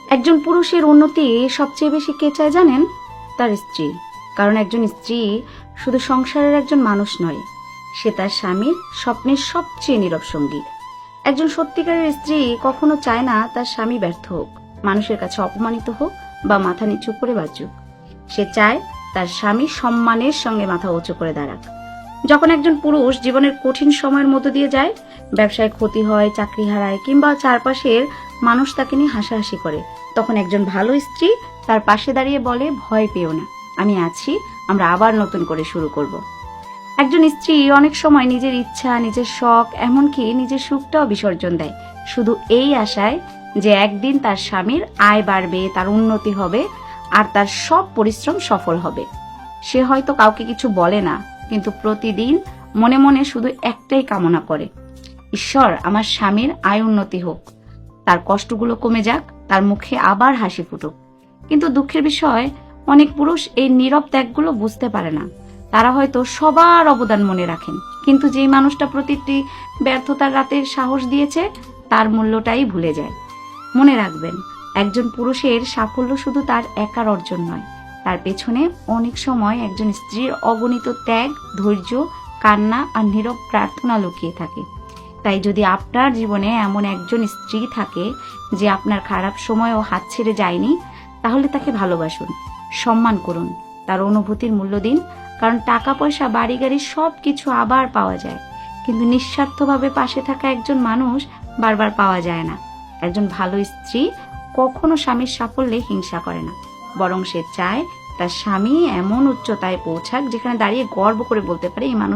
একজন পুরুষের উন্নতি সবচেয়ে বেশি কে চায় জানেন? তার স্ত্রী। কারণ একজন স্ত্রী শুধু সংসারের একজন মানুষ নয়, সে তার স্বামীর স্বপ্নের সবচেয়ে নীরব সঙ্গী। একজন সত্যিকারের স্ত্রী কখনো চায় না তার স্বামী ব্যর্থ হোক, মানুষের কাছে অপমানিত হোক বা মাথা নিচু করে বাঁচুক। সে চায় তার স্বামী সম্মানের সঙ্গে মাথা উঁচু করে দাঁড়াক। যখন একজন পুরুষ জীবনের কঠিন সময়ের মধ্য দিয়ে যায়, ব্যবসায় ক্ষতি হয়, চাকরি হারায় কিংবা চারপাশের মানুষ তাকে নিয়ে হাসাহাসি করে, তখন একজন ভালো স্ত্রী তার পাশে দাঁড়িয়ে বলে, ভয় পেও না, আমি আছি, আমরা আবার নতুন করে শুরু করব। একজন স্ত্রী অনেক সময় নিজের ইচ্ছা, নিজের শখ, এমনকি নিজের সুখটাও বিসর্জন দেয়, শুধু এই আশায় যে একদিন তার স্বামীর আয় বাড়বে, তার উন্নতি হবে আর তার সব পরিশ্রম সফল হবে। সে হয়তো কাউকে কিছু বলে না, কিন্তু প্রতিদিন মনে মনে শুধু একটাই কামনা করে, ঈশ্বর, আমার স্বামীর আয় উন্নতি হোক, তার কষ্টগুলো কমে যাক, তার মুখে আবার হাসি ফুটুক। কিন্তু দুঃখের বিষয়, অনেক পুরুষ এই নীরব ত্যাগগুলো বুঝতে পারে না। তারা হয়তো সবার অবদান মনে রাখেন, কিন্তু যেই মানুষটা প্রতিটি ব্যর্থতার রাতে সাহস দিয়েছে, তার মূল্যটাই ভুলে যায়। মনে রাখবেন, একজন পুরুষের সাফল্য শুধু তার একার অর্জন নয়, তার পেছনে অনেক সময় একজন স্ত্রীর অগণিত ত্যাগ, ধৈর্য, কান্না আর নীরব প্রার্থনা লুকিয়ে থাকে। তাই যদি আপনার জীবনে এমন একজন স্ত্রী থাকে যে আপনার খারাপ সময়ও হাত ছেড়ে যায়নি, তাহলে তাকে ভালোবাসুন, সম্মান করুন, তার অনুভূতির মূল্য দিন। কারণ টাকা পয়সা, বাড়ি গাড়ি সবকিছু আবার পাওয়া যায়, কিন্তু নিঃস্বার্থভাবে পাশে থাকা একজন মানুষ বারবার পাওয়া যায় না। একজন ভালো স্ত্রী কখনো স্বামীর সাফল্যে হিংসা করে না, বরং সে চায় তার স্বামী এমন উচ্চতায় পৌঁছাক যেখানে দাঁড়িয়ে গর্ব করে বলতে পারে, এই মানুষ